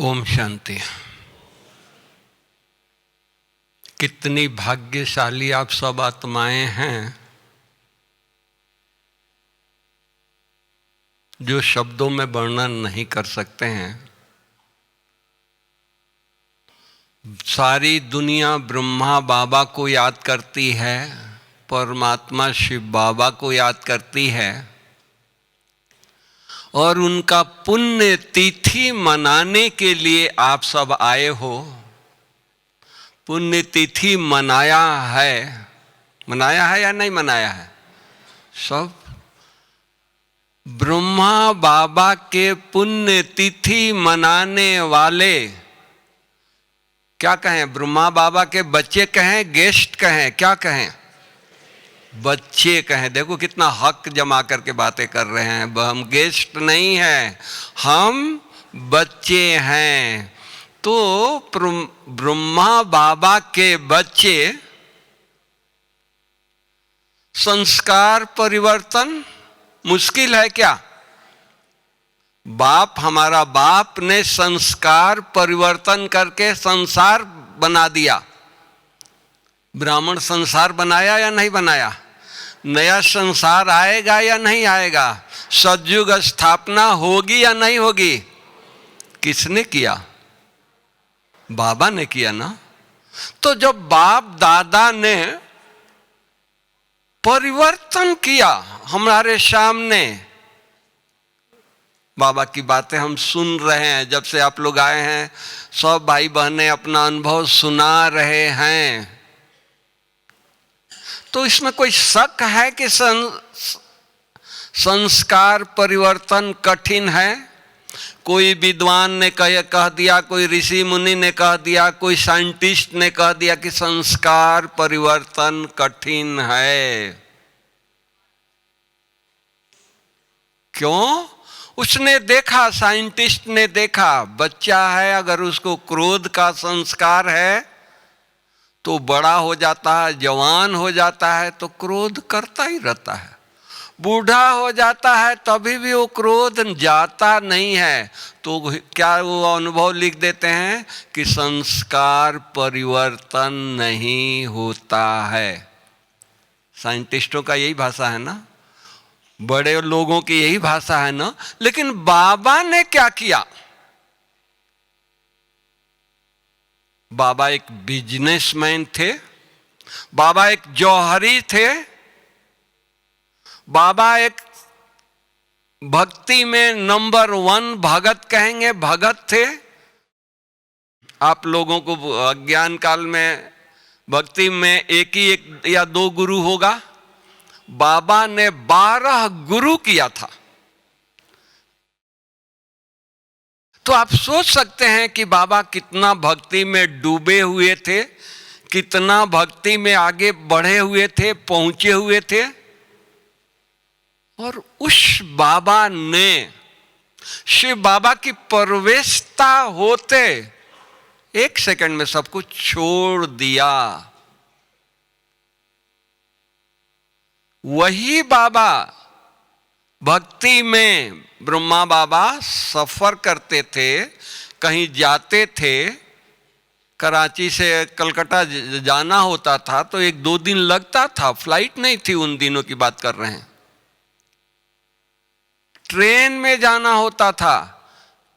ओम शांति। कितनी भाग्यशाली आप सब आत्माएं हैं जो शब्दों में वर्णन नहीं कर सकते हैं। सारी दुनिया ब्रह्मा बाबा को याद करती है, परमात्मा शिव बाबा को याद करती है और उनका पुण्य तिथि मनाने के लिए आप सब आए हो। पुण्य तिथि मनाया है या नहीं मनाया है? सब ब्रह्मा बाबा के पुण्य तिथि मनाने वाले, क्या कहें, ब्रह्मा बाबा के बच्चे कहें, गेस्ट कहें, क्या कहें? बच्चे कहें। देखो कितना हक जमा करके बातें कर रहे हैं। हम गेस्ट नहीं हैं, हम बच्चे हैं। तो ब्रह्मा बाबा के बच्चे संस्कार परिवर्तन मुश्किल है क्या? बाप, हमारा बाप ने संस्कार परिवर्तन करके संसार बना दिया। ब्राह्मण संसार बनाया या नहीं बनाया? नया संसार आएगा या नहीं आएगा? सतयुग स्थापना होगी या नहीं होगी? किसने किया? बाबा ने किया ना। तो जब बाप दादा ने परिवर्तन किया हमारे सामने, बाबा की बातें हम सुन रहे हैं, जब से आप लोग आए हैं सब भाई बहनें अपना अनुभव सुना रहे हैं। तो इसमें कोई शक है कि संस्कार परिवर्तन कठिन है? कोई विद्वान ने कह दिया, कोई ऋषि मुनि ने कह दिया, कोई साइंटिस्ट ने कह दिया कि संस्कार परिवर्तन कठिन है। क्यों? उसने देखा, साइंटिस्ट ने देखा, बच्चा है, अगर उसको क्रोध का संस्कार है तो बड़ा हो जाता है, जवान हो जाता है तो क्रोध करता ही रहता है। बूढ़ा हो जाता है तभी भी वो क्रोध जाता नहीं है। तो क्या वो अनुभव लिख देते हैं कि संस्कार परिवर्तन नहीं होता है। साइंटिस्टों का यही भाषा है ना, बड़े लोगों की यही भाषा है ना। लेकिन बाबा ने क्या किया? बाबा एक बिजनेसमैन थे, बाबा एक जौहरी थे, बाबा एक भक्ति में नंबर 1 भगत कहेंगे, भगत थे। आप लोगों को अज्ञान काल में भक्ति में एक या 2 गुरु होगा। बाबा ने 12 गुरु किया था। तो आप सोच सकते हैं कि बाबा कितना भक्ति में डूबे हुए थे, कितना भक्ति में आगे बढ़े हुए थे, पहुंचे हुए थे। और उस बाबा ने शिव बाबा की प्रवेशता होते 1 सेकंड में सब कुछ छोड़ दिया। वही बाबा भक्ति में, ब्रह्मा बाबा सफर करते थे, कहीं जाते थे, कराची से कलकत्ता जाना होता था तो 1-2 दिन लगता था, फ्लाइट नहीं थी, उन दिनों की बात कर रहे हैं। ट्रेन में जाना होता था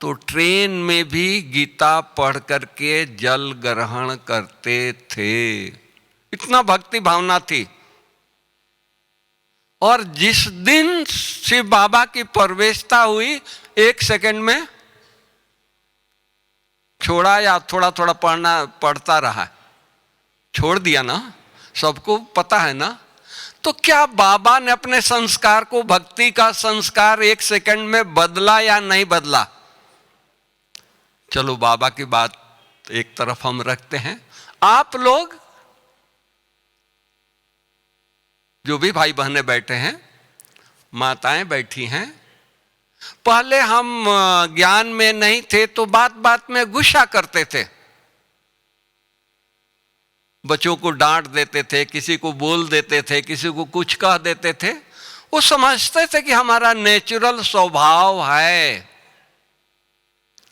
तो ट्रेन में भी गीता पढ़ करके जल ग्रहण करते थे। इतना भक्ति भावना थी। और जिस दिन शिव बाबा की प्रवेशता हुई 1 सेकंड में छोड़ा या थोड़ा थोड़ा पढ़ता रहा, छोड़ दिया ना, सबको पता है ना। तो क्या बाबा ने अपने संस्कार को, भक्ति का संस्कार 1 सेकंड में बदला या नहीं बदला? चलो बाबा की बात एक तरफ हम रखते हैं। आप लोग जो भी भाई बहनें बैठे हैं, माताएं बैठी हैं, पहले हम ज्ञान में नहीं थे तो बात बात में गुस्सा करते थे, बच्चों को डांट देते थे, किसी को बोल देते थे, किसी को कुछ कह देते थे। वो समझते थे कि हमारा नेचुरल स्वभाव है।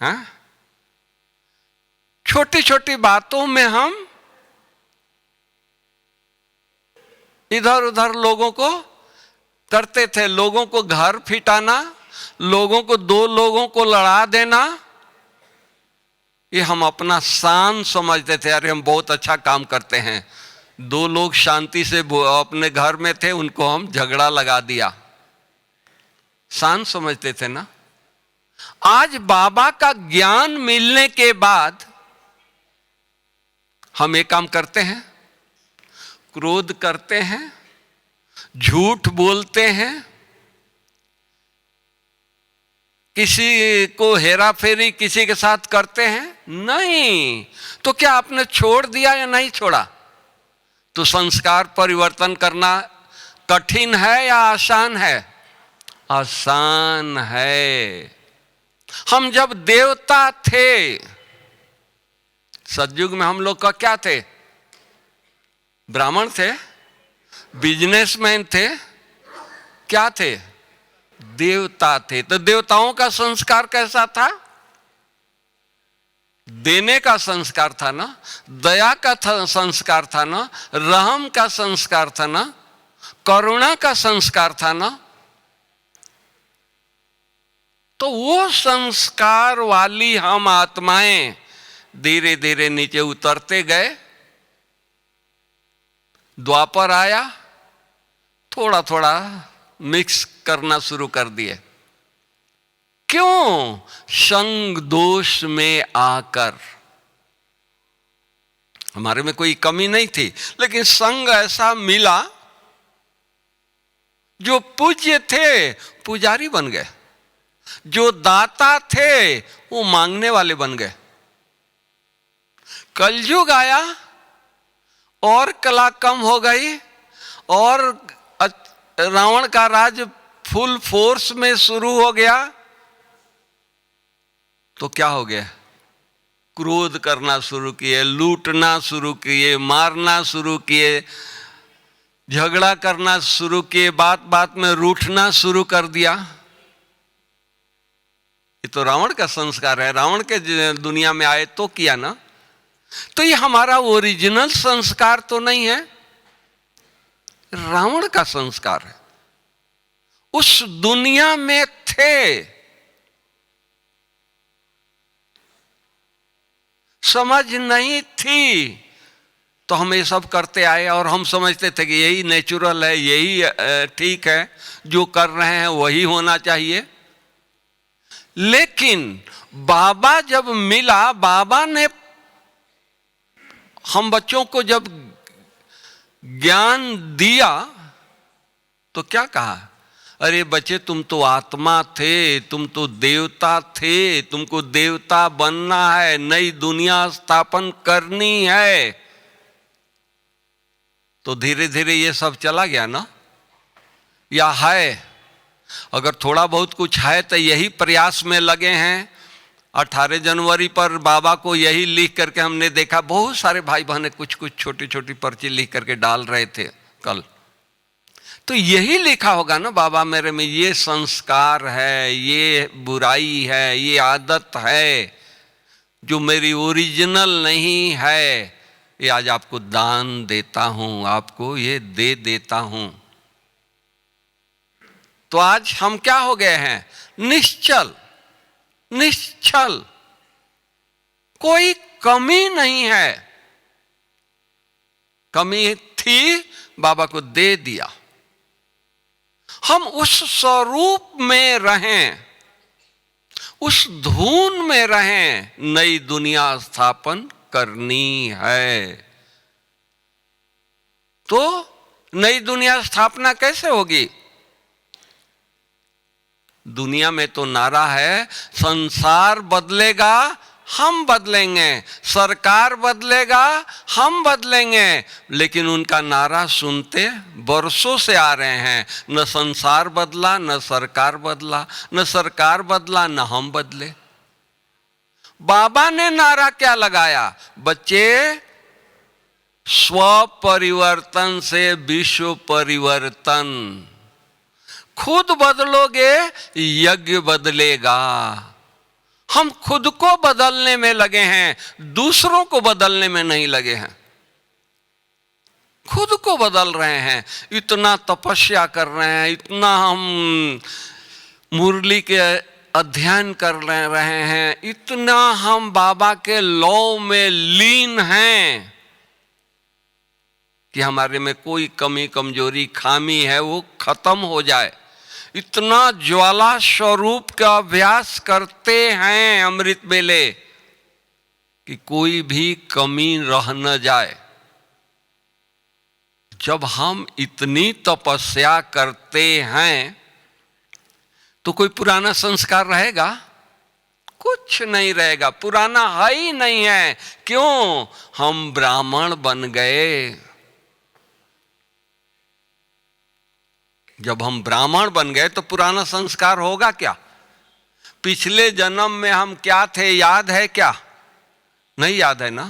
हाँ? छोटी छोटी बातों में हम इधर उधर लोगों को करते थे। लोगों को घर फिटाना, लोगों को, दो लोगों को लड़ा देना, ये हम अपना शान समझते थे। अरे हम बहुत अच्छा काम करते हैं। दो लोग शांति से अपने घर में थे, उनको हम झगड़ा लगा दिया, शान समझते थे ना। आज बाबा का ज्ञान मिलने के बाद हम एक काम करते हैं, क्रोध करते हैं, झूठ बोलते हैं, किसी को हेरा फेरी किसी के साथ करते हैं। नहीं तो क्या आपने छोड़ दिया या नहीं छोड़ा? तो संस्कार परिवर्तन करना कठिन है या आसान है? आसान है। हम जब देवता थे, सतयुग में हम लोग का क्या थे? ब्राह्मण थे, बिजनेसमैन थे, क्या थे? देवता थे। तो देवताओं का संस्कार कैसा था? देने का संस्कार था ना, दया का संस्कार था ना, रहम का संस्कार था ना, करुणा का संस्कार था ना। तो वो संस्कार वाली हम आत्माएं धीरे धीरे नीचे उतरते गए। द्वापर आया, थोड़ा थोड़ा मिक्स करना शुरू कर दिए। क्यों? संग दोष में आकर। हमारे में कोई कमी नहीं थी, लेकिन संग ऐसा मिला, जो पूज्य थे पुजारी बन गए, जो दाता थे वो मांगने वाले बन गए। कलयुग आया और कला कम हो गई, और रावण का राज फुल फोर्स में शुरू हो गया। तो क्या हो गया? क्रोध करना शुरू किए, लूटना शुरू किए, मारना शुरू किए, झगड़ा करना शुरू किए, बात बात में रूठना शुरू कर दिया। ये तो रावण का संस्कार है। रावण के दुनिया में आए तो किया ना। तो ये हमारा ओरिजिनल संस्कार तो नहीं है, रावण का संस्कार है। उस दुनिया में थे, समझ नहीं थी, तो हम ये सब करते आए और हम समझते थे कि यही नेचुरल है, यही ठीक है, जो कर रहे हैं वही होना चाहिए। लेकिन बाबा जब मिला, बाबा ने हम बच्चों को जब ज्ञान दिया तो क्या कहा? अरे बच्चे, तुम तो आत्मा थे, तुम तो देवता थे, तुमको देवता बनना है, नई दुनिया स्थापन करनी है। तो धीरे धीरे ये सब चला गया ना, या है? अगर थोड़ा बहुत कुछ है तो यही प्रयास में लगे हैं। 18 जनवरी पर बाबा को यही लिख करके हमने देखा, बहुत सारे भाई बहने कुछ कुछ छोटी छोटी पर्ची लिख करके डाल रहे थे कल। तो यही लिखा होगा ना, बाबा मेरे में ये संस्कार है, ये बुराई है, ये आदत है जो मेरी ओरिजिनल नहीं है, ये आज आपको दान देता हूं, आपको ये दे देता हूं। तो आज हम क्या हो गए हैं? निश्चल, निश्चल, कोई कमी नहीं है। कमी थी, बाबा को दे दिया। हम उस स्वरूप में रहें, उस धुन में रहें। नई दुनिया स्थापन करनी है। तो नई दुनिया स्थापना कैसे होगी? दुनिया में तो नारा है, संसार बदलेगा हम बदलेंगे, सरकार बदलेगा हम बदलेंगे। लेकिन उनका नारा सुनते वर्षों से आ रहे हैं, न संसार बदला, न सरकार बदला, न सरकार बदला, न हम बदले। बाबा ने नारा क्या लगाया? बच्चे, स्व परिवर्तन से विश्व परिवर्तन। खुद बदलोगे, यज्ञ बदलेगा। हम खुद को बदलने में लगे हैं, दूसरों को बदलने में नहीं लगे हैं। खुद को बदल रहे हैं, इतना तपस्या कर रहे हैं, इतना हम मुरली के अध्ययन कर रहे हैं, इतना हम बाबा के लौ में लीन हैं कि हमारे में कोई कमी कमजोरी खामी है वो खत्म हो जाए। इतना ज्वाला स्वरूप का अभ्यास करते हैं अमृत बेले कि कोई भी कमी रह न जाए। जब हम इतनी तपस्या करते हैं तो कोई पुराना संस्कार रहेगा? कुछ नहीं रहेगा, पुराना है ही नहीं है। क्यों? हम ब्राह्मण बन गए। जब हम ब्राह्मण बन गए तो पुराना संस्कार होगा क्या? पिछले जन्म में हम क्या थे याद है क्या? नहीं याद है ना।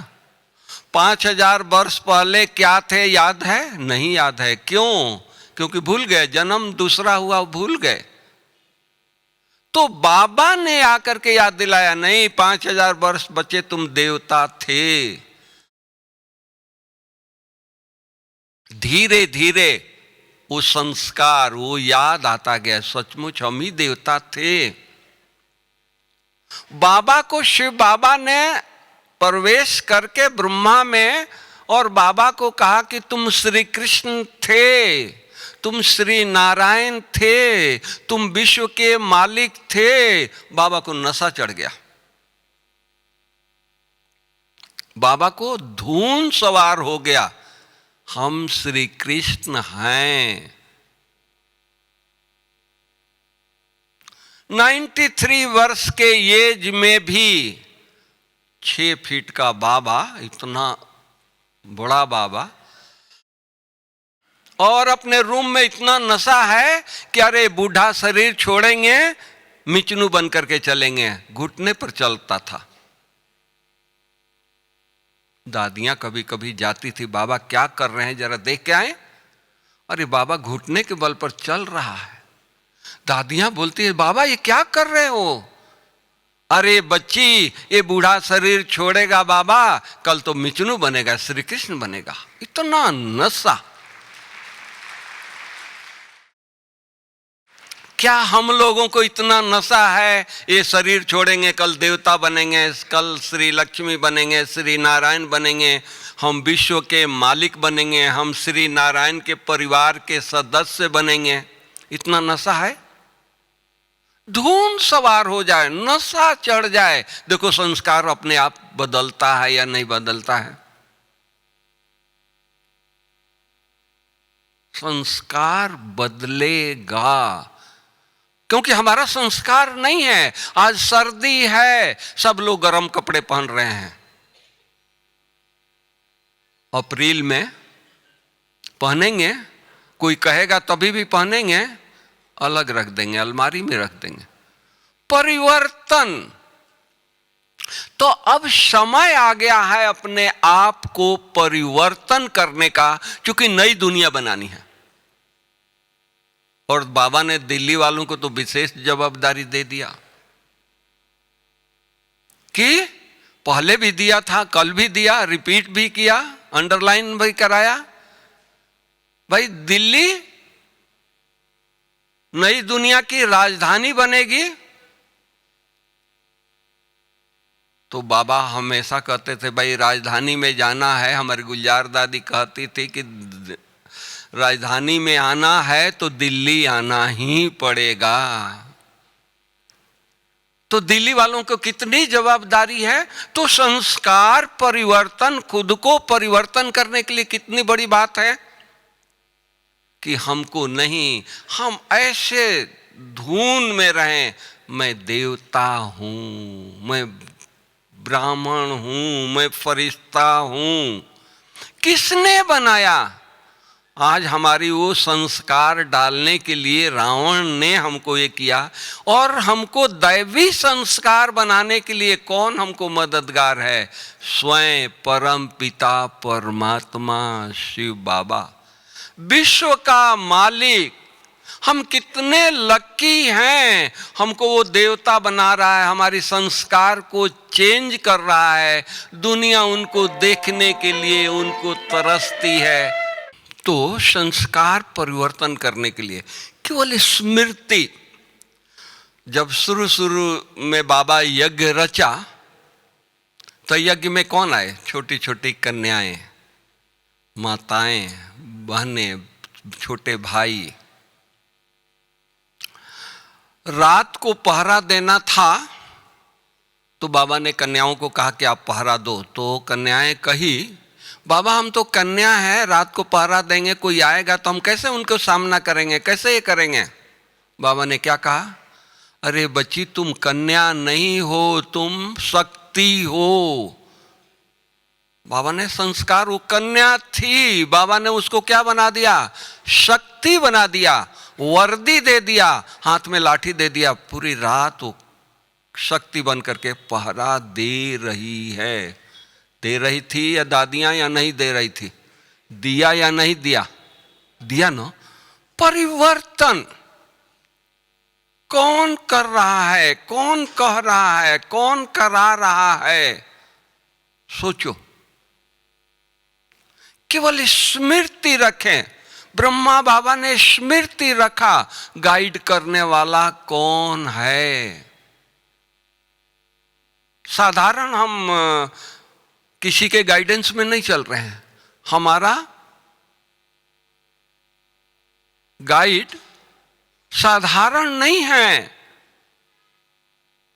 5000 वर्ष पहले क्या थे याद है? नहीं याद है। क्यों? क्योंकि भूल गए, जन्म दूसरा हुआ, भूल गए। तो बाबा ने आकर के याद दिलाया, नहीं 5000 वर्ष बचे तुम देवता थे। धीरे धीरे वो संस्कार, वो याद आता गया, सचमुच हम ही देवता थे। बाबा को शिव बाबा ने प्रवेश करके ब्रह्मा में और बाबा को कहा कि तुम श्री कृष्ण थे, तुम श्री नारायण थे, तुम विश्व के मालिक थे। बाबा को नशा चढ़ गया, बाबा को धून सवार हो गया, हम श्री कृष्ण हैं। 93 वर्ष के एज में भी 6 फीट का बाबा, इतना बड़ा बाबा, और अपने रूम में इतना नशा है कि अरे बूढ़ा शरीर छोड़ेंगे, मिचनू बन करके चलेंगे। घुटने पर चलता था। दादियां कभी कभी जाती थी, बाबा क्या कर रहे हैं जरा देख के आए। अरे बाबा घुटने के बल पर चल रहा है। दादियां बोलती है, बाबा ये क्या कर रहे हो? अरे बच्ची, ये बूढ़ा शरीर छोड़ेगा बाबा, कल तो मिचनू बनेगा, श्री कृष्ण बनेगा। इतना नशा। क्या हम लोगों को इतना नशा है, ये शरीर छोड़ेंगे कल देवता बनेंगे, कल श्री लक्ष्मी बनेंगे, श्री नारायण बनेंगे, हम विश्व के मालिक बनेंगे, हम श्री नारायण के परिवार के सदस्य बनेंगे? इतना नशा है? धूम सवार हो जाए, नशा चढ़ जाए, देखो संस्कार अपने आप बदलता है या नहीं बदलता है? संस्कार बदलेगा, क्योंकि हमारा संस्कार नहीं है। आज सर्दी है, सब लोग गर्म कपड़े पहन रहे हैं। अप्रैल में पहनेंगे, कोई कहेगा तभी भी पहनेंगे, अलग रख देंगे, अलमारी में रख देंगे। परिवर्तन। तो अब समय आ गया है अपने आप को परिवर्तन करने का, क्योंकि नई दुनिया बनानी है। और बाबा ने दिल्ली वालों को तो विशेष जवाबदारी दे दिया कि पहले भी दिया था, कल भी दिया, रिपीट भी किया, अंडरलाइन भी कराया। भाई दिल्ली नई दुनिया की राजधानी बनेगी। तो बाबा हमेशा कहते थे, भाई राजधानी में जाना है। हमारी गुलजार दादी कहती थी कि राजधानी में आना है तो दिल्ली आना ही पड़ेगा। तो दिल्ली वालों को कितनी जवाबदारी है। तो संस्कार परिवर्तन, खुद को परिवर्तन करने के लिए कितनी बड़ी बात है कि हमको नहीं, हम ऐसे धुन में रहें, मैं देवता हूं, मैं ब्राह्मण हूं, मैं फरिश्ता हूं। किसने बनाया? आज हमारी वो संस्कार डालने के लिए रावण ने हमको ये किया, और हमको दैवी संस्कार बनाने के लिए कौन हमको मददगार है? स्वयं परम पिता परमात्मा शिव बाबा, विश्व का मालिक, हम कितने लकी हैं, हमको वो देवता बना रहा है, हमारी संस्कार को चेंज कर रहा है, दुनिया उनको देखने के लिए उनको तरसती है। तो संस्कार परिवर्तन करने के लिए केवल स्मृति, जब शुरू में बाबा यज्ञ रचा तो यज्ञ में कौन आए? छोटी छोटी कन्याएं, माताएं, बहनें, छोटे भाई। रात को पहरा देना था तो बाबा ने कन्याओं को कहा कि आप पहरा दो। तो कन्याएं कही, बाबा हम तो कन्या हैं, रात को पहरा देंगे, कोई आएगा तो हम कैसे उनको सामना करेंगे, कैसे ये करेंगे? बाबा ने क्या कहा? अरे बच्ची, तुम कन्या नहीं हो, तुम शक्ति हो। बाबा ने संस्कार, वो कन्या थी, बाबा ने उसको क्या बना दिया? शक्ति बना दिया, वर्दी दे दिया, हाथ में लाठी दे दिया, पूरी रात वो शक्ति बन करके पहरा दे रही है। दे रही थी या दादियां या नहीं दे रही थी? दिया या नहीं दिया? दिया ना। परिवर्तन कौन कर रहा है, कौन कह रहा है, कौन करा रहा है? सोचो। केवल स्मृति रखें। ब्रह्मा बाबा ने स्मृति रखा, गाइड करने वाला कौन है? साधारण हम किसी के गाइडेंस में नहीं चल रहे हैं। हमारा गाइड साधारण नहीं है,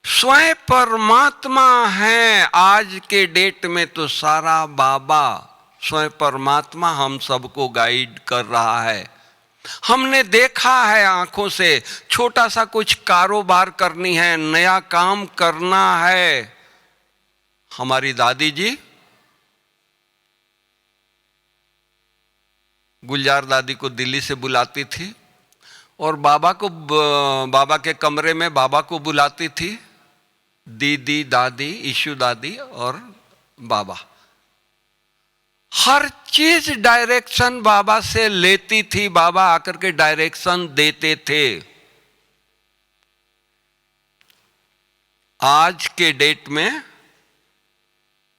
स्वयं परमात्मा है। आज के डेट में तो सारा बाबा स्वयं परमात्मा हम सबको गाइड कर रहा है। हमने देखा है आंखों से, छोटा सा कुछ कारोबार करनी है, नया काम करना है। हमारी दादी जी, गुलजार दादी को दिल्ली से बुलाती थी और बाबा के कमरे में बाबा को बुलाती थी, दीदी, दादी, ईशु दादी और बाबा। हर चीज डायरेक्शन बाबा से लेती थी, बाबा आकर के डायरेक्शन देते थे। आज के डेट में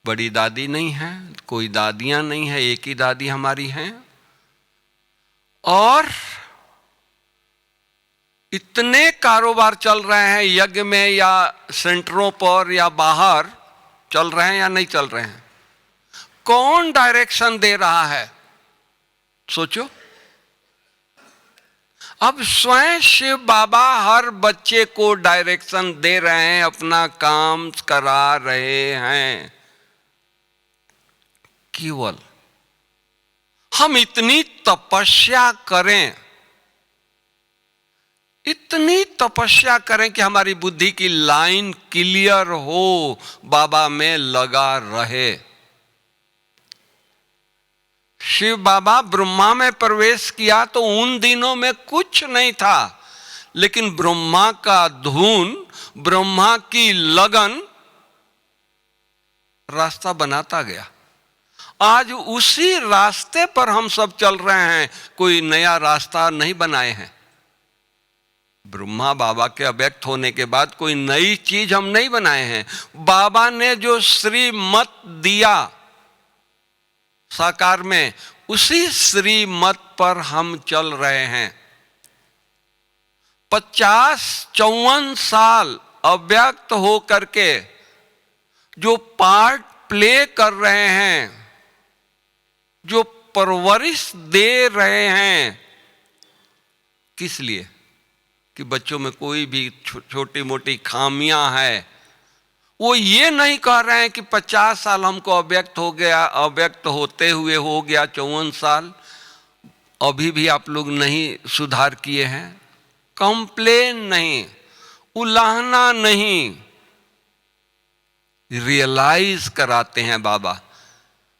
बड़ी दादी नहीं है, कोई दादियां नहीं है, एक ही दादी हमारी हैं। और इतने कारोबार चल रहे हैं यज्ञ में या सेंटरों पर या बाहर, चल रहे हैं या नहीं चल रहे हैं? कौन डायरेक्शन दे रहा है? सोचो। अब स्वयं शिव बाबा हर बच्चे को डायरेक्शन दे रहे हैं, अपना काम करा रहे हैं। केवल हम इतनी तपस्या करें, इतनी तपस्या करें कि हमारी बुद्धि की लाइन क्लियर हो, बाबा में लगा रहे। शिव बाबा ब्रह्मा में प्रवेश किया तो उन दिनों में कुछ नहीं था, लेकिन ब्रह्मा का धुन, ब्रह्मा की लगन रास्ता बनाता गया। आज उसी रास्ते पर हम सब चल रहे हैं, कोई नया रास्ता नहीं बनाए हैं। ब्रह्मा बाबा के अव्यक्त होने के बाद कोई नई चीज हम नहीं बनाए हैं। बाबा ने जो श्रीमत दिया साकार में, उसी श्रीमत पर हम चल रहे हैं। 50-54 साल अव्यक्त हो करके जो पार्ट प्ले कर रहे हैं, जो परवरिश दे रहे हैं, किस लिए? कि बच्चों में कोई भी छोटी मोटी खामियां है। वो ये नहीं कह रहे हैं कि 50 साल हमको अव्यक्त हो गया, अव्यक्त होते हुए हो गया 54 साल, अभी भी आप लोग नहीं सुधार किए हैं। कंप्लेन नहीं, उलाहना नहीं, रियलाइज कराते हैं बाबा।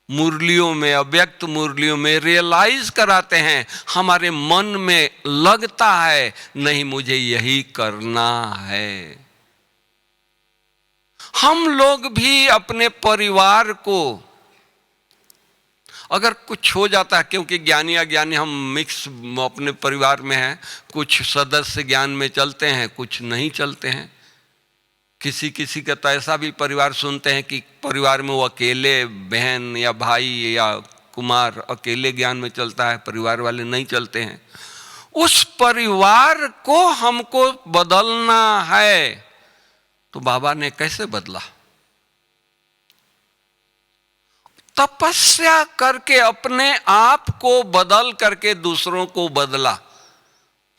मुरलियों में, अव्यक्त मुरलियों में रियलाइज कराते हैं, हमारे मन में लगता है नहीं मुझे यही करना है। हम लोग भी अपने परिवार को, अगर कुछ हो जाता है, क्योंकि ज्ञानी अज्ञानी हम मिक्स अपने परिवार में हैं, कुछ सदस्य ज्ञान में चलते हैं, कुछ नहीं चलते हैं। किसी किसी का तो ऐसा भी परिवार सुनते हैं कि परिवार में वो अकेले बहन या भाई या कुमार अकेले ज्ञान में चलता है, परिवार वाले नहीं चलते हैं। उस परिवार को हमको बदलना है, तो बाबा ने कैसे बदला? तपस्या करके अपने आप को बदल करके दूसरों को बदला।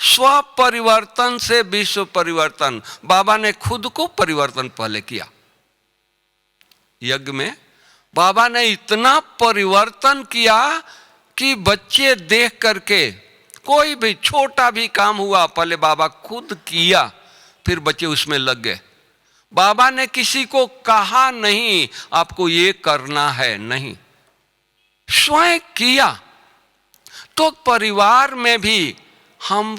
स्व परिवर्तन से विश्व परिवर्तन। बाबा ने खुद को परिवर्तन पहले किया। यज्ञ में बाबा ने इतना परिवर्तन किया कि बच्चे देख करके, कोई भी छोटा भी काम हुआ पहले बाबा खुद किया, फिर बच्चे उसमें लग गए। बाबा ने किसी को कहा नहीं आपको ये करना है, नहीं, स्वयं किया। तो परिवार में भी हम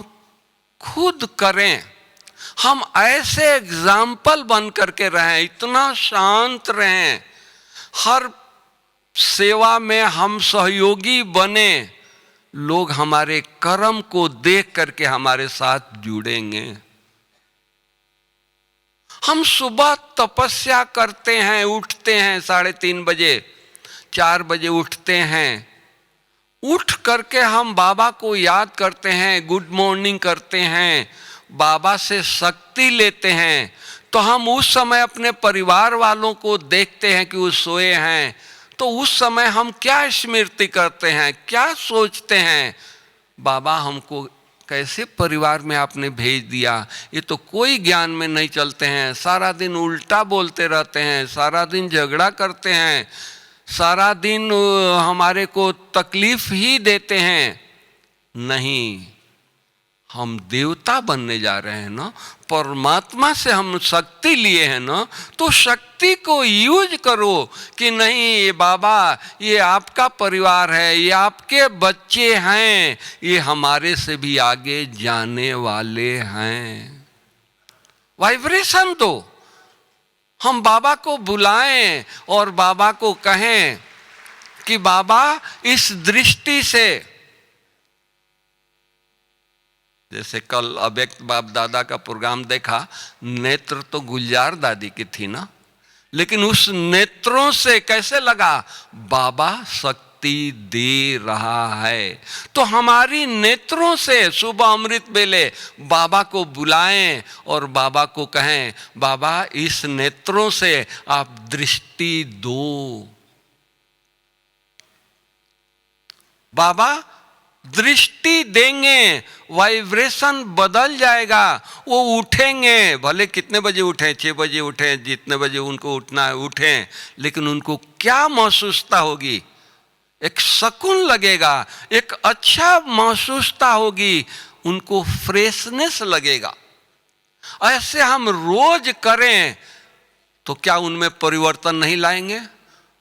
खुद करें, हम ऐसे एग्जाम्पल बन करके रहें, इतना शांत रहें, हर सेवा में हम सहयोगी बने, लोग हमारे कर्म को देख करके हमारे साथ जुड़ेंगे। हम सुबह तपस्या करते हैं, उठते हैं 3:30 बजे, 4 बजे उठते हैं, उठ करके हम बाबा को याद करते हैं, गुड मॉर्निंग करते हैं, बाबा से शक्ति लेते हैं। तो हम उस समय अपने परिवार वालों को देखते हैं कि वो सोए हैं, तो उस समय हम क्या स्मृति करते हैं, क्या सोचते हैं? बाबा हमको कैसे परिवार में आपने भेज दिया, ये तो कोई ज्ञान में नहीं चलते हैं, सारा दिन उल्टा बोलते रहते हैं, सारा दिन झगड़ा करते हैं, सारा दिन हमारे को तकलीफ ही देते हैं। नहीं, हम देवता बनने जा रहे हैं ना, परमात्मा से हम शक्ति लिए हैं ना, तो शक्ति को यूज करो कि नहीं ये बाबा, ये आपका परिवार है, ये आपके बच्चे हैं, ये हमारे से भी आगे जाने वाले हैं। वाइब्रेशन दो, हम बाबा को बुलाएं और बाबा को कहें कि बाबा इस दृष्टि से, जैसे कल अव्यक्त बाप दादा का प्रोग्राम देखा, नेत्र तो गुलजार दादी की थी ना, लेकिन उस नेत्रों से कैसे लगा बाबा शक्ति दे रहा है। तो हमारी नेत्रों से सुबह अमृत बेले बाबा को बुलाएं और बाबा को कहें बाबा इस नेत्रों से आप दृष्टि दो। बाबा दृष्टि देंगे, वाइब्रेशन बदल जाएगा, वो उठेंगे, भले कितने बजे उठें, 6 बजे उठें, जितने बजे उनको उठना है उठें, लेकिन उनको क्या महसूसता होगी? एक सुकून लगेगा, एक अच्छा महसूसता होगी, उनको फ्रेशनेस लगेगा। ऐसे हम रोज करें तो क्या उनमें परिवर्तन नहीं लाएंगे?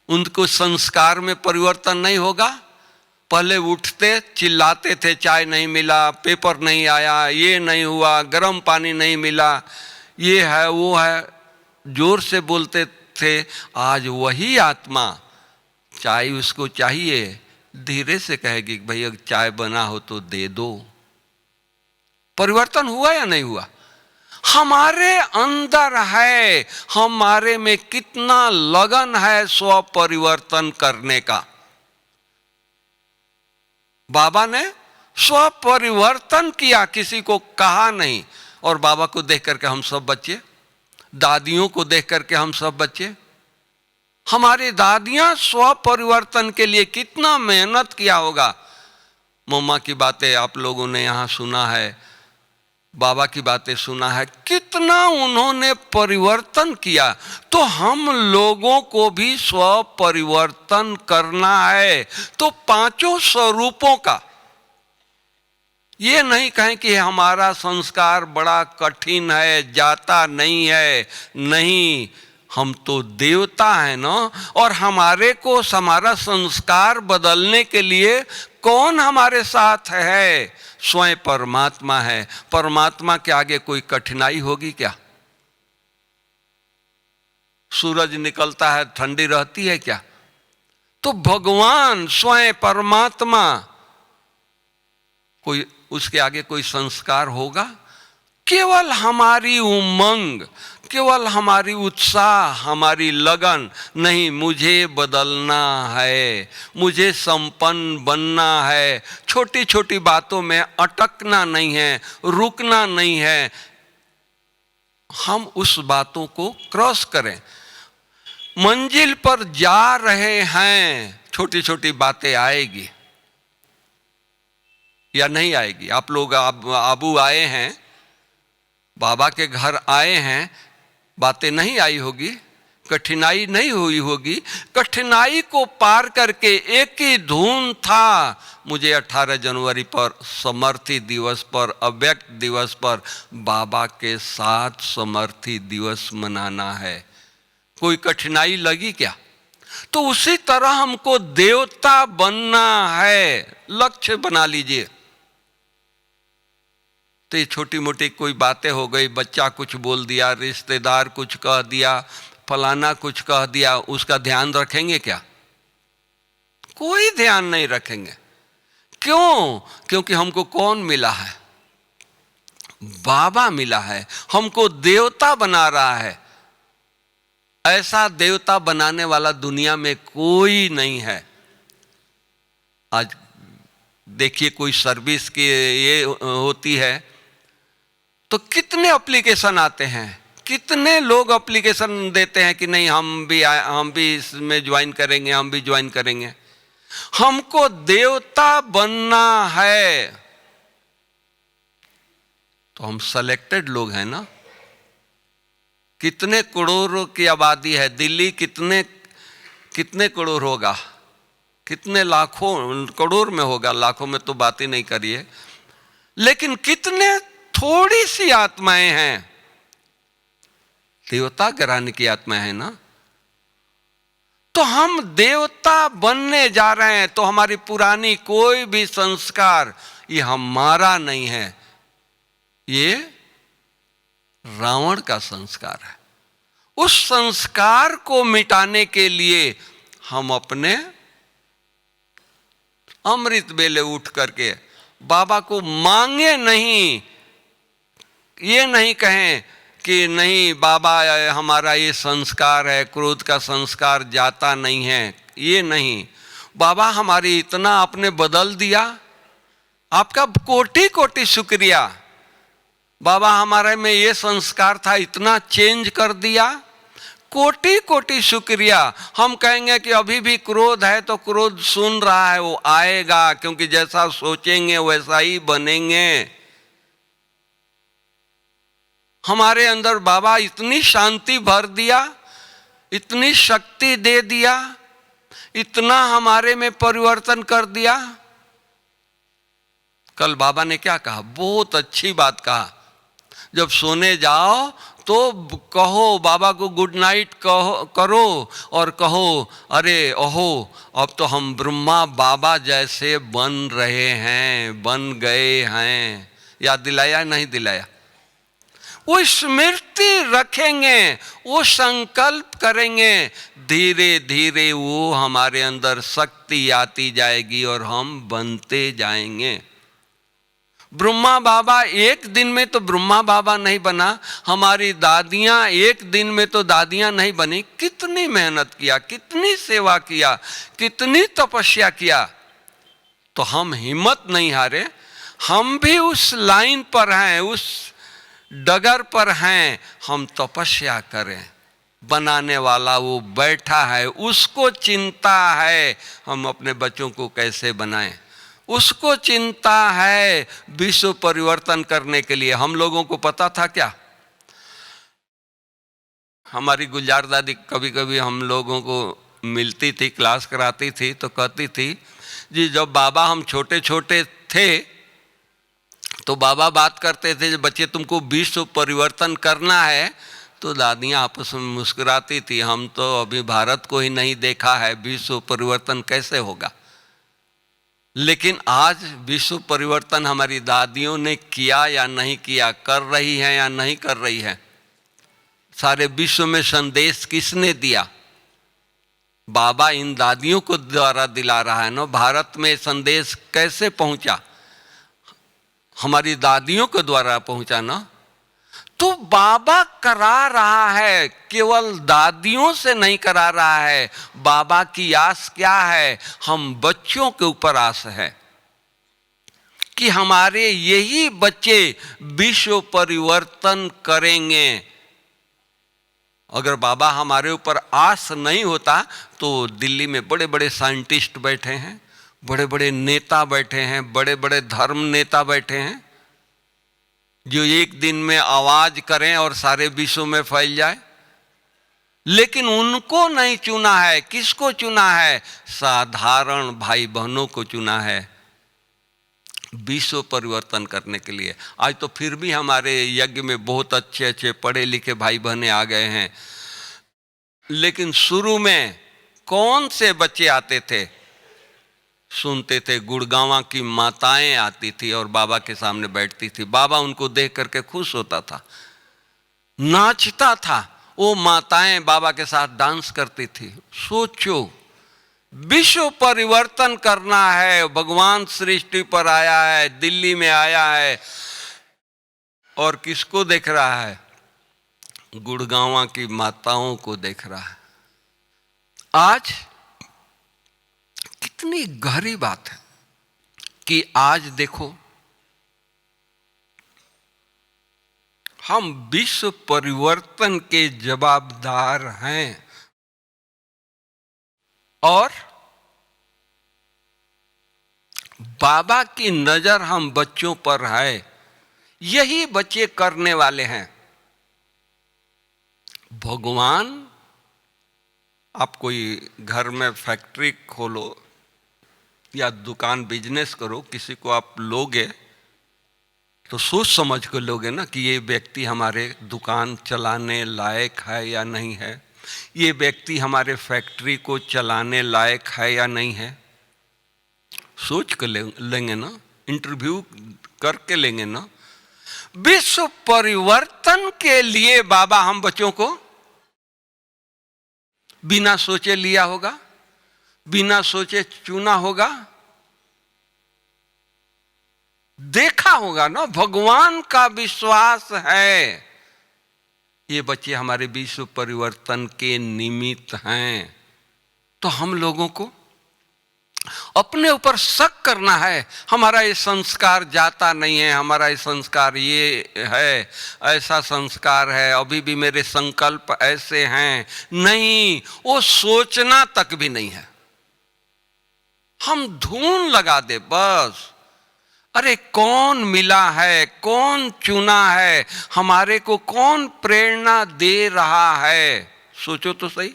उनको संस्कार में परिवर्तन नहीं होगा? पहले उठते चिल्लाते थे चाय नहीं मिला, पेपर नहीं आया, ये नहीं हुआ, गर्म पानी नहीं मिला, ये है वो है, जोर से बोलते थे। आज वही आत्मा चाय उसको चाहिए, धीरे से कहेगी भैया चाय बना हो तो दे दो। परिवर्तन हुआ या नहीं हुआ? हमारे अंदर है, हमारे में कितना लगन है स्व परिवर्तन करने का। बाबा ने स्व परिवर्तन किया, किसी को कहा नहीं। और बाबा को देख करके हम सब बच्चे, दादियों को देख करके हम सब बच्चे, हमारी दादियां स्व परिवर्तन के लिए कितना मेहनत किया होगा। मम्मा की बातें आप लोगों ने यहाँ सुना है, बाबा की बातें सुना है, कितना उन्होंने परिवर्तन किया। तो हम लोगों को भी स्व परिवर्तन करना है। तो 5 स्वरूपों का, ये नहीं कहें कि हमारा संस्कार बड़ा कठिन है, जाता नहीं है, नहीं, हम तो देवता हैं ना। और हमारे को हमारा संस्कार बदलने के लिए कौन हमारे साथ है? स्वयं परमात्मा है। परमात्मा के आगे कोई कठिनाई होगी क्या? सूरज निकलता है, ठंडी रहती है क्या? तो भगवान स्वयं परमात्मा, कोई उसके आगे कोई संस्कार होगा? केवल हमारी उमंग, केवल हमारी उत्साह, हमारी लगन, नहीं मुझे बदलना है, मुझे संपन्न बनना है, छोटी छोटी बातों में अटकना नहीं है, रुकना नहीं है, हम उस बातों को क्रॉस करें। मंजिल पर जा रहे हैं, छोटी छोटी बातें आएगी या नहीं आएगी? आप लोग आबू आए हैं, बाबा के घर आए हैं, बातें नहीं आई होगी, कठिनाई नहीं हुई होगी। कठिनाई को पार करके एक ही धुन था, मुझे 18 जनवरी पर, समर्थी दिवस पर, अव्यक्त दिवस पर बाबा के साथ समर्थी दिवस मनाना है। कोई कठिनाई लगी क्या? तो उसी तरह हमको देवता बनना है, लक्ष्य बना लीजिए। तो ये छोटी मोटी कोई बातें हो गई, बच्चा कुछ बोल दिया, रिश्तेदार कुछ कह दिया, फलाना कुछ कह दिया, उसका ध्यान रखेंगे क्या? कोई ध्यान नहीं रखेंगे। क्यों? क्योंकि हमको कौन मिला है? बाबा मिला है, हमको देवता बना रहा है। ऐसा देवता बनाने वाला दुनिया में कोई नहीं है। आज देखिए, कोई सर्विस की ये होती है तो कितने एप्लीकेशन आते हैं, कितने लोग एप्लीकेशन देते हैं कि नहीं हम भी इसमें ज्वाइन करेंगे, हम भी ज्वाइन करेंगे। हमको देवता बनना है तो हम सेलेक्टेड लोग हैं ना। कितने करोड़ों की आबादी है दिल्ली, कितने करोड़ होगा, कितने लाखों करोड़ में होगा, लाखों में तो बात ही नहीं करिए। लेकिन कितने थोड़ी सी आत्माएं हैं, देवता घराने की आत्माएं हैं ना। तो हम देवता बनने जा रहे हैं, तो हमारी पुरानी कोई भी संस्कार ये हमारा नहीं है, ये रावण का संस्कार है। उस संस्कार को मिटाने के लिए हम अपने अमृत बेले उठ करके बाबा को मांगे नहीं, ये नहीं कहें कि नहीं बाबा हमारा ये संस्कार है, क्रोध का संस्कार जाता नहीं है, ये नहीं। बाबा हमारी इतना आपने बदल दिया, आपका कोटि कोटि शुक्रिया। बाबा हमारे में ये संस्कार था, इतना चेंज कर दिया, कोटि कोटि शुक्रिया। हम कहेंगे कि अभी भी क्रोध है तो क्रोध सुन रहा है, वो आएगा, क्योंकि जैसा सोचेंगे वैसा ही बनेंगे। हमारे अंदर बाबा इतनी शांति भर दिया, इतनी शक्ति दे दिया, इतना हमारे में परिवर्तन कर दिया। कल बाबा ने क्या कहा, बहुत अच्छी बात कहा। जब सोने जाओ तो कहो, बाबा को गुड नाइट करो और कहो अरे ओहो अब तो हम ब्रह्मा बाबा जैसे बन रहे हैं, बन गए हैं। याद दिलाया नहीं दिलाया? वो स्मृति रखेंगे, वो संकल्प करेंगे, धीरे धीरे वो हमारे अंदर शक्ति आती जाएगी और हम बनते जाएंगे। ब्रह्मा बाबा एक दिन में तो ब्रह्मा बाबा नहीं बना, हमारी दादियां एक दिन में तो दादियां नहीं बनी। कितनी मेहनत किया, कितनी सेवा किया, कितनी तपस्या किया, तो हम हिम्मत नहीं हारे। हम भी उस लाइन पर हैं, उस डगर पर हैं, हम तपस्या करें। बनाने वाला वो बैठा है, उसको चिंता है हम अपने बच्चों को कैसे बनाएं, उसको चिंता है विश्व परिवर्तन करने के लिए। हम लोगों को पता था क्या? हमारी गुलजार दादी कभी कभी हम लोगों को मिलती थी, क्लास कराती थी, तो कहती थी जी जब बाबा हम छोटे छोटे थे तो बाबा बात करते थे बच्चे तुमको विश्व परिवर्तन करना है, तो दादियाँ आपस में मुस्कुराती थी, हम तो अभी भारत को ही नहीं देखा है, विश्व परिवर्तन कैसे होगा। लेकिन आज विश्व परिवर्तन हमारी दादियों ने किया या नहीं किया, कर रही है या नहीं कर रही है, सारे विश्व में संदेश किसने दिया? बाबा इन दादियों को द्वारा दिला रहा है ना। भारत में संदेश कैसे पहुंचा? हमारी दादियों के द्वारा पहुंचा ना। तो बाबा करा रहा है, केवल दादियों से नहीं करा रहा है। बाबा की आस क्या है? हम बच्चों के ऊपर आस है कि हमारे यही बच्चे विश्व परिवर्तन करेंगे। अगर बाबा हमारे ऊपर आस नहीं होता तो दिल्ली में बड़े बड़े साइंटिस्ट बैठे हैं, बड़े बड़े नेता बैठे हैं, बड़े बड़े धर्म नेता बैठे हैं, जो एक दिन में आवाज करें और सारे विश्व में फैल जाए। लेकिन उनको नहीं चुना है। किसको चुना है? साधारण भाई बहनों को चुना है विश्व परिवर्तन करने के लिए। आज तो फिर भी हमारे यज्ञ में बहुत अच्छे अच्छे पढ़े लिखे भाई बहने आ गए हैं। लेकिन शुरू में कौन से बच्चे आते थे? सुनते थे, गुड़गांव की माताएं आती थी और बाबा के सामने बैठती थी। बाबा उनको देख करके खुश होता था, नाचता था। वो माताएं बाबा के साथ डांस करती थी। सोचो, विश्व परिवर्तन करना है। भगवान सृष्टि पर आया है, दिल्ली में आया है, और किसको देख रहा है? गुड़गांव की माताओं को देख रहा है। आज कितनी गहरी बात है कि आज देखो, हम विश्व परिवर्तन के जवाबदार हैं और बाबा की नजर हम बच्चों पर है। यही बच्चे करने वाले हैं। भगवान, आप कोई घर में फैक्ट्री खोलो या दुकान बिजनेस करो, किसी को आप लोगे तो सोच समझ कर लोगे ना कि ये व्यक्ति हमारे दुकान चलाने लायक है या नहीं है, ये व्यक्ति हमारे फैक्ट्री को चलाने लायक है या नहीं है। सोच कर लेंगे ना, इंटरव्यू करके लेंगे ना। विश्व परिवर्तन के लिए बाबा हम बच्चों को बिना सोचे लिया होगा, बिना सोचे चुना होगा, देखा होगा ना। भगवान का विश्वास है ये बच्चे हमारे विश्व परिवर्तन के निमित्त हैं। तो हम लोगों को अपने ऊपर शक करना है। हमारा ये संस्कार जाता नहीं है, हमारा ये संस्कार ये है, ऐसा संस्कार है, अभी भी मेरे संकल्प ऐसे हैं। नहीं, वो सोचना तक भी नहीं है। हम धून लगा दे बस। अरे कौन मिला है, कौन चुना है, हमारे को कौन प्रेरणा दे रहा है? सोचो तो सही।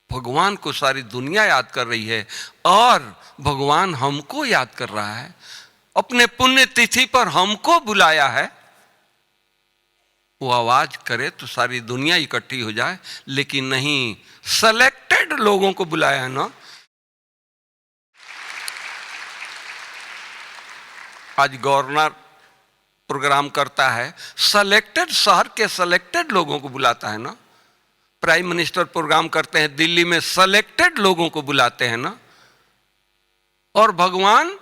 भगवान को सारी दुनिया याद कर रही है और भगवान हमको याद कर रहा है। अपने पुण्य तिथि पर हमको बुलाया है। वो आवाज करे तो सारी दुनिया इकट्ठी हो जाए, लेकिन नहीं, सेलेक्टेड लोगों को बुलाया है ना। आज गवर्नर प्रोग्राम करता है, सेलेक्टेड शहर के सेलेक्टेड लोगों को बुलाता है ना। प्राइम मिनिस्टर प्रोग्राम करते हैं दिल्ली में, सेलेक्टेड लोगों को बुलाते हैं ना। और भगवान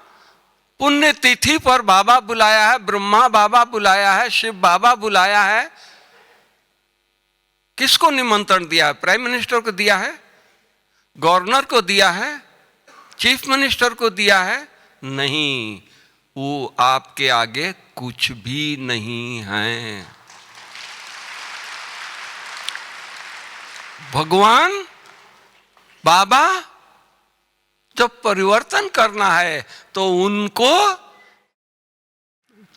पुण्य तिथि पर बाबा बुलाया है, ब्रह्मा बाबा बुलाया है, शिव बाबा बुलाया है। किसको निमंत्रण दिया है? प्राइम मिनिस्टर को दिया है, गवर्नर को दिया है, चीफ मिनिस्टर को दिया है? नहीं, वो आपके आगे कुछ भी नहीं है। भगवान बाबा जब परिवर्तन करना है तो उनको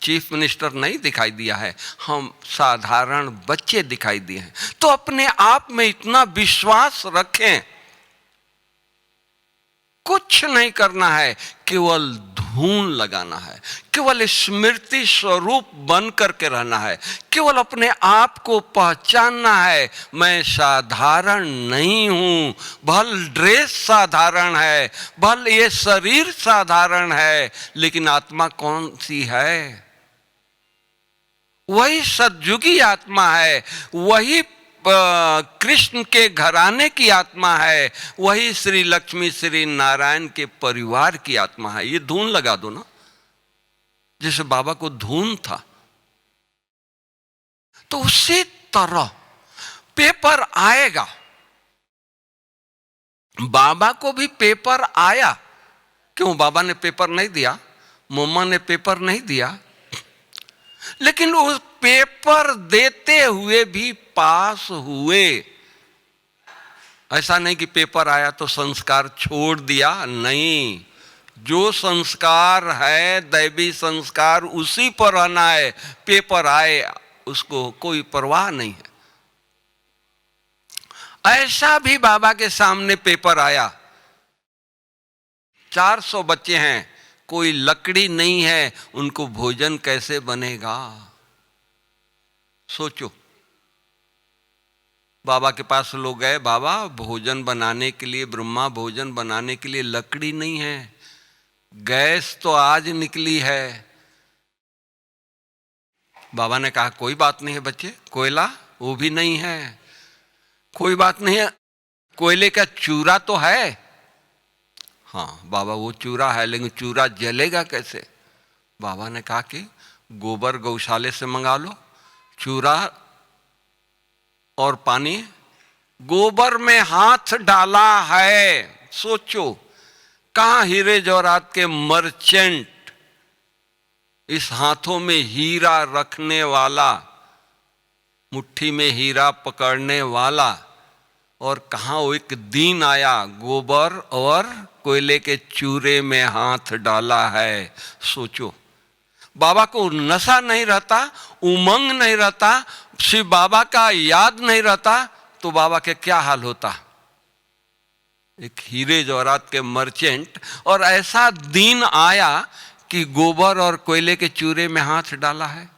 चीफ मिनिस्टर नहीं दिखाई दिया है, हम साधारण बच्चे दिखाई दिए हैं। तो अपने आप में इतना विश्वास रखें, कुछ नहीं करना है, केवल धून लगाना है, केवल स्मृति स्वरूप बन करके रहना है, केवल अपने आप को पहचानना है। मैं साधारण नहीं हूं, भल ड्रेस साधारण है, भल ये शरीर साधारण है, लेकिन आत्मा कौन सी है? वही सतयुगी आत्मा है, वही कृष्ण के घराने की आत्मा है, वही श्री लक्ष्मी श्री नारायण के परिवार की आत्मा है। ये धून लगा दो ना, जैसे बाबा को धून था। तो उसी तरह पेपर आएगा। बाबा को भी पेपर आया। क्यों बाबा ने पेपर नहीं दिया, मम्मा ने पेपर नहीं दिया, लेकिन उस पेपर देते हुए भी पास हुए। ऐसा नहीं कि पेपर आया तो संस्कार छोड़ दिया, नहीं। जो संस्कार है दैवी संस्कार उसी पर रहना है। पेपर आए उसको कोई परवाह नहीं है। ऐसा भी बाबा के सामने पेपर आया। 400 बच्चे हैं, कोई लकड़ी नहीं है, उनको भोजन कैसे बनेगा? सोचो। बाबा के पास लोग गए, बाबा भोजन बनाने के लिए, ब्रह्मा भोजन बनाने के लिए लकड़ी नहीं है, गैस तो आज निकली है। बाबा ने कहा कोई बात नहीं है बच्चे, कोयला वो भी नहीं है, कोई बात नहीं है, कोयले का चूरा तो है। हाँ बाबा वो चूरा है, लेकिन चूरा जलेगा कैसे? बाबा ने कहा कि गोबर गौशाले से मंगा लो, चूरा और पानी। गोबर में हाथ डाला है। सोचो कहां हीरे जवाहरात के मर्चेंट, इस हाथों में हीरा रखने वाला, मुट्ठी में हीरा पकड़ने वाला, और कहां वो एक दिन आया गोबर और कोयले के चूरे में हाथ डाला है। सोचो बाबा को नशा नहीं रहता, उमंग नहीं रहता, शिव बाबा का याद नहीं रहता, तो बाबा के क्या हाल होता? एक हीरे जवाहरात के मर्चेंट, और ऐसा दिन आया कि गोबर और कोयले के चूरे में हाथ डाला है।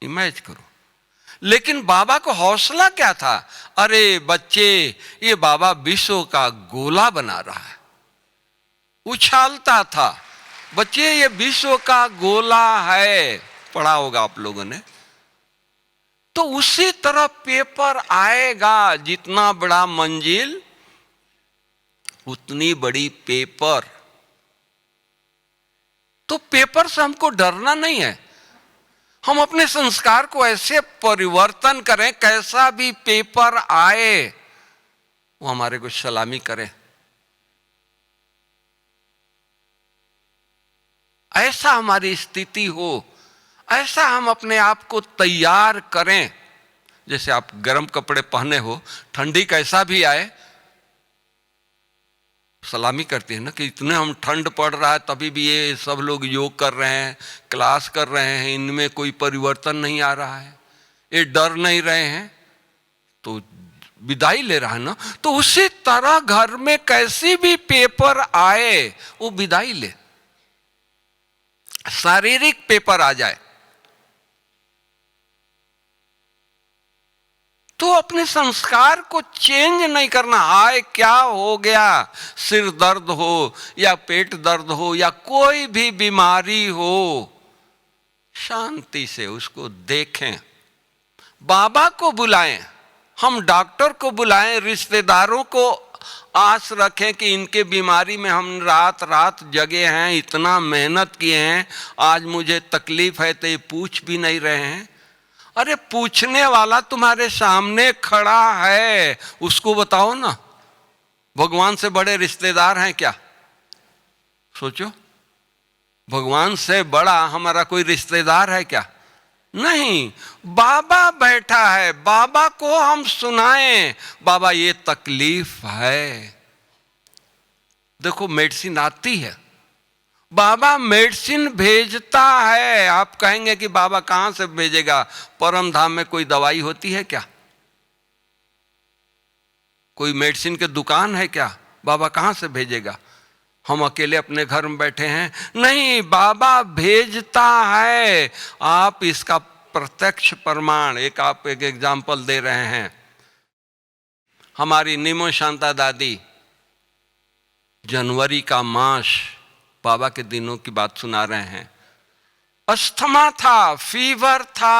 इमेज करो। लेकिन बाबा को हौसला क्या था? अरे बच्चे, ये बाबा विश्व का गोला बना रहा है। उछालता था, बच्चे ये विश्व का गोला है, पढ़ा होगा आप लोगों ने। तो उसी तरह पेपर आएगा। जितना बड़ा मंजिल उतनी बड़ी पेपर। तो पेपर से हमको डरना नहीं है। हम अपने संस्कार को ऐसे परिवर्तन करें, कैसा भी पेपर आए वो हमारे को सलामी करे। ऐसा हमारी स्थिति हो, ऐसा हम अपने आप को तैयार करें। जैसे आप गर्म कपड़े पहने हो, ठंडी कैसा भी आए सलामी करते हैं ना, कि इतने हम ठंड पड़ रहा है तभी भी ये सब लोग योग कर रहे हैं, क्लास कर रहे हैं, इनमें कोई परिवर्तन नहीं आ रहा है, ये डर नहीं रहे हैं, तो विदाई ले रहा है ना। तो उसी तरह घर में कैसी भी पेपर आए वो विदाई ले। शारीरिक पेपर आ जाए तो अपने संस्कार को चेंज नहीं करना। हाय क्या हो गया, सिर दर्द हो या पेट दर्द हो या कोई भी बीमारी हो, शांति से उसको देखें, बाबा को बुलाएं, हम डॉक्टर को बुलाएं, रिश्तेदारों को आस रखें कि इनके बीमारी में हम रात रात जगे हैं, इतना मेहनत किए हैं, आज मुझे तकलीफ है, तो ये पूछ भी नहीं रहे हैं। अरे पूछने वाला तुम्हारे सामने खड़ा है, उसको बताओ ना। भगवान से बड़े रिश्तेदार हैं क्या? सोचो, भगवान से बड़ा हमारा कोई रिश्तेदार है क्या? नहीं। बाबा बैठा है, बाबा को हम सुनाएं, बाबा ये तकलीफ है, देखो मेडिसिन आती है, बाबा मेडिसिन भेजता है। आप कहेंगे कि बाबा कहां से भेजेगा, परम धाम में कोई दवाई होती है क्या? कोई मेडिसिन की दुकान है क्या? बाबा कहां से भेजेगा? हम अकेले अपने घर में बैठे हैं? नहीं, बाबा भेजता है। आप इसका प्रत्यक्ष प्रमाण, आप एक एग्जाम्पल दे रहे हैं। हमारी निमो शांता दादी जनवरी का मास, बाबा के दिनों की बात सुना रहे हैं, अस्थमा था, फीवर था,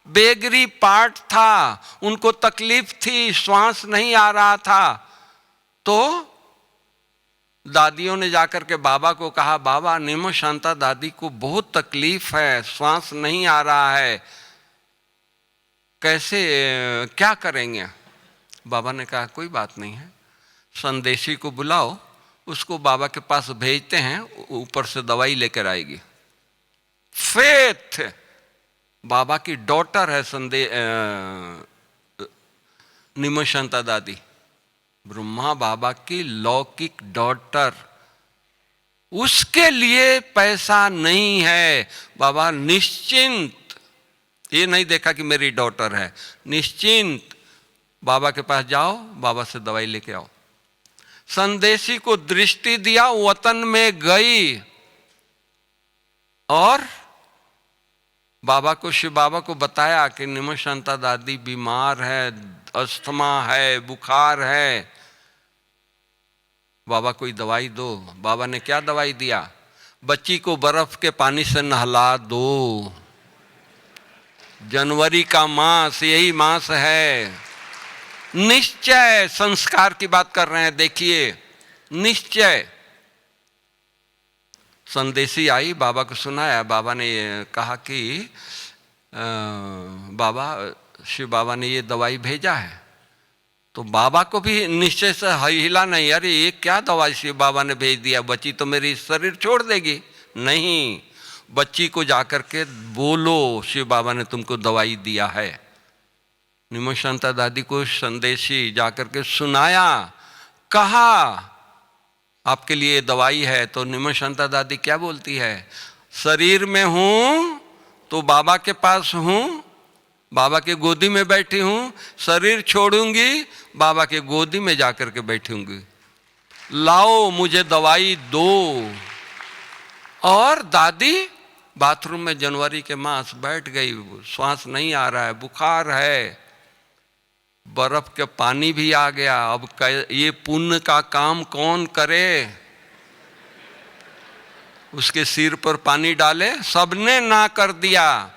बेगरी पार्ट था, उनको तकलीफ थी, श्वास नहीं आ रहा था। तो दादियों ने जाकर के बाबा को कहा, बाबा निमो शांता दादी को बहुत तकलीफ है, श्वास नहीं आ रहा है, कैसे क्या करेंगे? बाबा ने कहा कोई बात नहीं है, संदेशी को बुलाओ, उसको बाबा के पास भेजते हैं, ऊपर से दवाई लेकर आएगी। फेथ, बाबा की डॉटर है निमो शांता दादी, ब्रह्मा बाबा की लौकिक डॉटर, उसके लिए पैसा नहीं है। बाबा निश्चिंत, ये नहीं देखा कि मेरी डॉटर है, निश्चिंत बाबा के पास जाओ, बाबा से दवाई लेके आओ। संदेशी को दृष्टि दिया, वतन में गई और बाबा को, शिव बाबा को बताया कि निमो शांता दादी बीमार है, अस्थमा है, बुखार है, बाबा कोई दवाई दो। बाबा ने क्या दवाई दिया? बच्ची को बर्फ के पानी से नहला दो। जनवरी का मास यही मास है, निश्चय, संस्कार की बात कर रहे हैं, देखिए निश्चय। संदेशी आई, बाबा को सुनाया, बाबा ने कहा कि बाबा, शिव बाबा ने ये दवाई भेजा है। तो बाबा को भी निश्चय से हिला नहीं, अरे ये क्या दवाई शिव बाबा ने भेज दिया, बच्ची तो मेरी शरीर छोड़ देगी। नहीं, बच्ची को जाकर के बोलो शिव बाबा ने तुमको दवाई दिया है। निमो शांता दादी को संदेशी जाकर के सुनाया, कहा आपके लिए दवाई है। तो निमो शांता दादी क्या बोलती है? शरीर में हूं तो बाबा के पास हूं, बाबा के गोदी में बैठी हूं, शरीर छोड़ूंगी बाबा के गोदी में जाकर के बैठूंगी, लाओ मुझे दवाई दो। और दादी बाथरूम में जनवरी के मास बैठ गई, श्वास नहीं आ रहा है, बुखार है, बर्फ के पानी भी आ गया। अब ये पुण्य का काम कौन करे? उसके सिर पर पानी डाले, सबने ना कर दिया।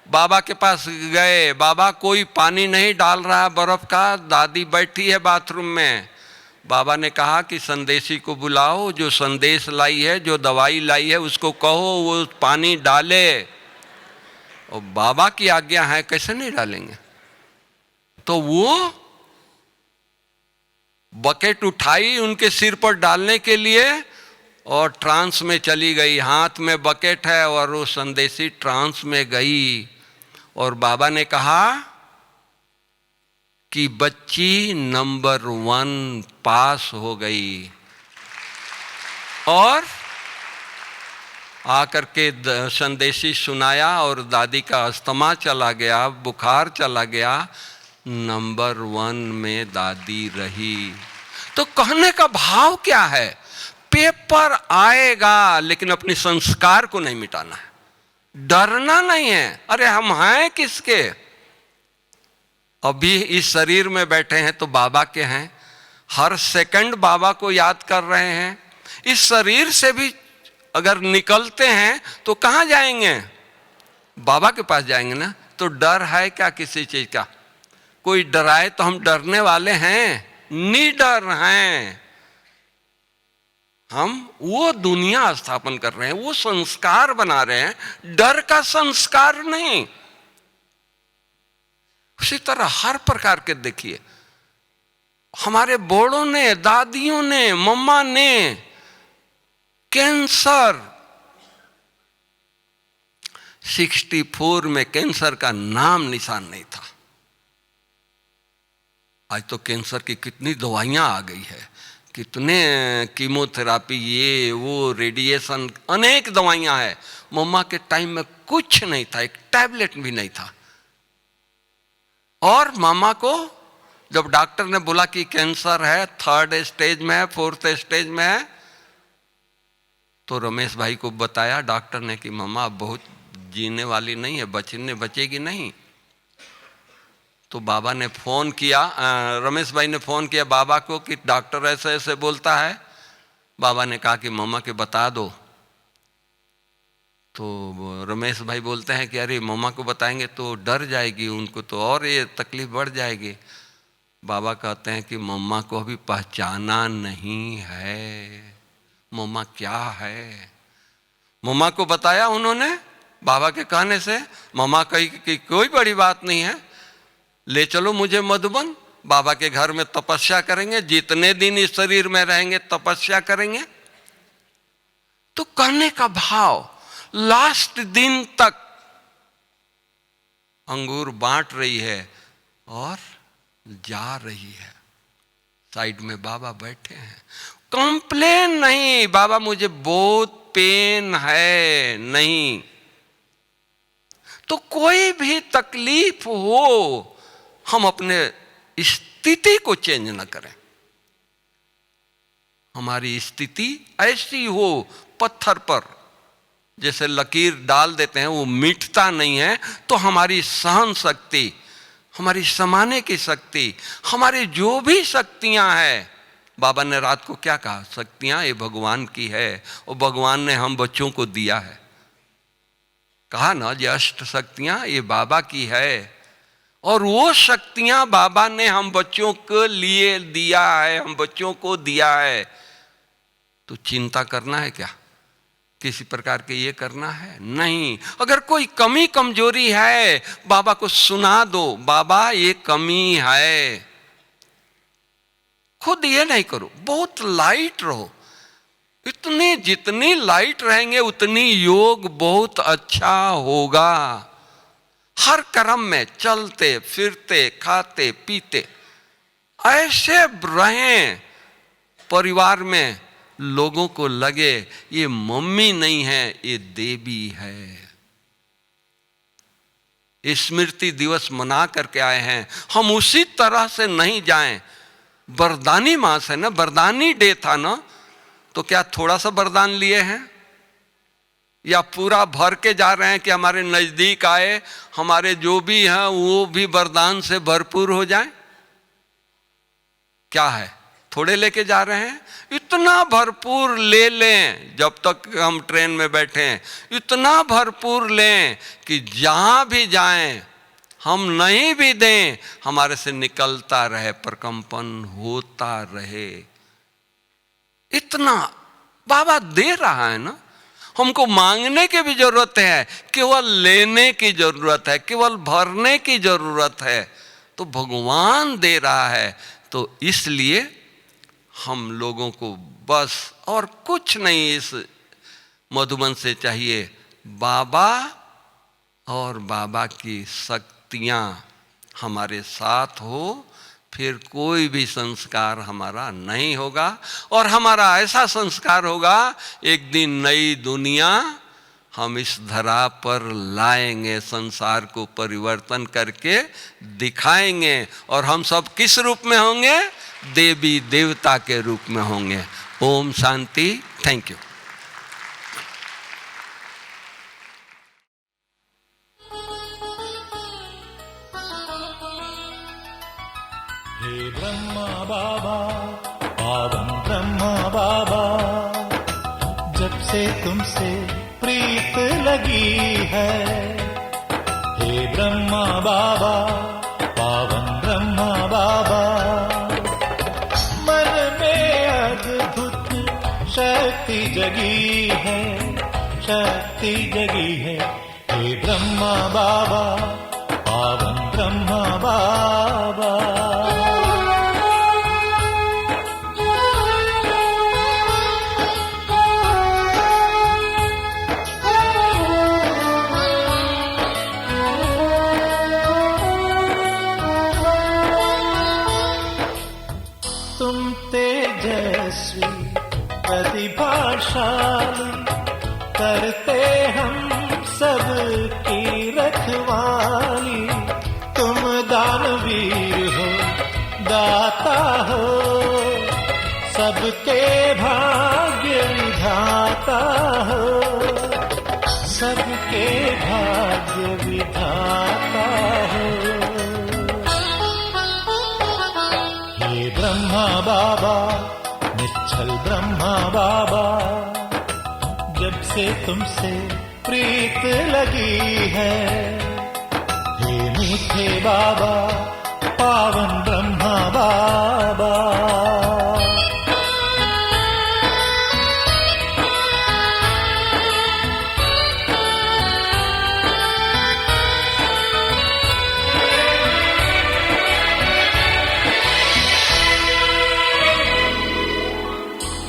बाबा के पास गए, बाबा कोई पानी नहीं डाल रहा बर्फ का, दादी बैठी है बाथरूम में। बाबा ने कहा कि संदेशी को बुलाओ, जो संदेश लाई है, जो दवाई लाई है, उसको कहो वो पानी डाले। और बाबा की आज्ञा है, कैसे नहीं डालेंगे? तो वो बकेट उठाई उनके सिर पर डालने के लिए और ट्रांस में चली गई। हाथ में बकेट है और वो संदेशी ट्रांस में गई। और बाबा ने कहा कि बच्ची नंबर 1 पास हो गई। और आकर के संदेशी सुनाया और दादी का अस्थमा चला गया, बुखार चला गया, नंबर 1 में दादी रही। तो कहने का भाव क्या है? पेपर आएगा लेकिन अपने संस्कार को नहीं मिटाना है, डरना नहीं है। अरे हम हैं किसके? अभी इस शरीर में बैठे हैं तो बाबा के हैं, हर सेकंड बाबा को याद कर रहे हैं। इस शरीर से भी अगर निकलते हैं तो कहाँ जाएंगे? बाबा के पास जाएंगे ना। तो डर है क्या किसी चीज का? कोई डराए तो हम डरने वाले हैं? निडर हैं हम। वो दुनिया स्थापन कर रहे हैं, वो संस्कार बना रहे हैं, डर का संस्कार नहीं। उसी तरह हर प्रकार के देखिए, हमारे बड़ों ने, दादियों ने, मम्मा ने कैंसर, 64 में कैंसर का नाम निशान नहीं था। आज तो कैंसर की कितनी दवाइयां आ गई है, कितने कीमोथेरापी, ये वो रेडिएशन, अनेक दवाइयां हैं। मम्मा के टाइम में कुछ नहीं था, एक टैबलेट भी नहीं था। और मामा को जब डॉक्टर ने बोला कि कैंसर है, 3rd स्टेज में है, 4th स्टेज में है, तो रमेश भाई को बताया डॉक्टर ने कि मम्मा बहुत जीने वाली नहीं है, बचेगी नहीं। तो बाबा ने फोन किया, रमेश भाई ने फोन किया बाबा को कि डॉक्टर ऐसे ऐसे बोलता है। बाबा ने कहा कि मम्मा के बता दो तो रमेश भाई बोलते हैं कि अरे मम्मा को बताएंगे तो डर जाएगी, उनको तो और ये तकलीफ बढ़ जाएगी। बाबा कहते हैं कि मम्मा को अभी पहचाना नहीं है, मम्मा क्या है। मम्मा को बताया उन्होंने बाबा के कहने से। मम्मा कही कि कोई बड़ी बात नहीं है, ले चलो मुझे मधुबन, बाबा के घर में तपस्या करेंगे, जितने दिन इस शरीर में रहेंगे तपस्या करेंगे। तो कहने का भाव, लास्ट दिन तक अंगूर बांट रही है और जा रही है। साइड में बाबा बैठे हैं, कंप्लेन नहीं, बाबा मुझे बहुत पेन है, नहीं। तो कोई भी तकलीफ हो, हम अपने स्थिति को चेंज न करें। हमारी स्थिति ऐसी हो, पत्थर पर जैसे लकीर डाल देते हैं वो मिटता नहीं है, तो हमारी सहन शक्ति, हमारी समाने की शक्ति, हमारी जो भी शक्तियां हैं, बाबा ने रात को क्या कहा, शक्तियां ये भगवान की है और भगवान ने हम बच्चों को दिया है। कहा ना, ये अष्ट शक्तियां ये बाबा की है और वो शक्तियां बाबा ने हम बच्चों के लिए दिया है, हम बच्चों को दिया है। तो चिंता करना है क्या, किसी प्रकार के ये करना है नहीं। अगर कोई कमी कमजोरी है, बाबा को सुना दो, बाबा ये कमी है। खुद ये नहीं करो, बहुत लाइट रहो। इतनी जितनी लाइट रहेंगे उतनी योग बहुत अच्छा होगा। हर कर्म में चलते फिरते खाते पीते ऐसे रहें, परिवार में लोगों को लगे ये मम्मी नहीं है, ये देवी है। स्मृति दिवस मना करके आए हैं, हम उसी तरह से नहीं जाएं। वरदानी मास है ना, वरदानी डे था ना, तो क्या थोड़ा सा वरदान लिए हैं या पूरा भर के जा रहे हैं कि हमारे नजदीक आए, हमारे जो भी हैं वो भी वरदान से भरपूर हो जाएं? क्या है, थोड़े लेके जा रहे हैं? इतना भरपूर ले लें, जब तक हम ट्रेन में बैठे हैं इतना भरपूर लें कि जहां भी जाएं, हम नहीं भी दें, हमारे से निकलता रहे, प्रकंपन होता रहे। इतना बाबा दे रहा है ना, हमको मांगने की भी जरूरत है, केवल लेने की जरूरत है, केवल भरने की जरूरत है। तो भगवान दे रहा है, तो इसलिए हम लोगों को बस और कुछ नहीं इस मधुबन से चाहिए, बाबा और बाबा की शक्तियाँ हमारे साथ हो, फिर कोई भी संस्कार हमारा नहीं होगा। और हमारा ऐसा संस्कार होगा, एक दिन नई दुनिया हम इस धरा पर लाएंगे, संसार को परिवर्तन करके दिखाएंगे। और हम सब किस रूप में होंगे? देवी देवता के रूप में होंगे। ओम शांति। Thank you. हे ब्रह्मा बाबा, पावन ब्रह्मा बाबा, जब से तुमसे प्रीत लगी है। हे ब्रह्मा बाबा, पावन ब्रह्मा बाबा, मन में अद्भुत शक्ति जगी है, शक्ति जगी है। हे ब्रह्मा बाबा, पावन ब्रह्मा बाबा, तुम तेजस्वी प्रतिभाशाली, करते हम सब की रखवाली। तुम दानवीर हो, दाता हो, सबके भाग्य विधाता हो, सबके भाग्य विधाता हो। हे ब्रह्मा बाबा, निश्चल ब्रह्मा बाबा, जब से तुमसे प्रीत लगी है। हे मीठे बाबा, पावन ब्रह्मा बाबा।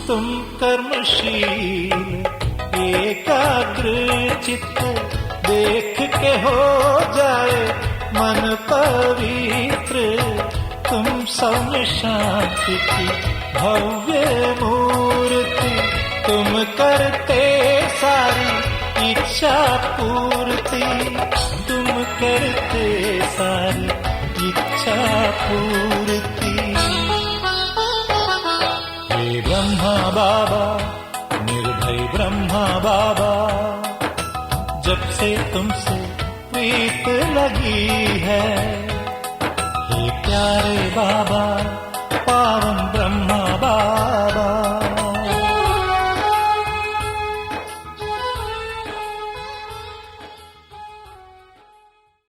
तुम कर्मशील एकाग्र चित्त, देख के हो जाए मन पवित्र। तुम सौम्य शांति की भव्य मूर्ति, तुम करते सारी इच्छा पूर्ति। तुम करते सारी इच्छा पूर्ति। हे ब्रह्मा बाबा, निर्भय ब्रह्मा बाबा, जब से तुमसे प्रीत लगी है। हे प्यारे बाबा,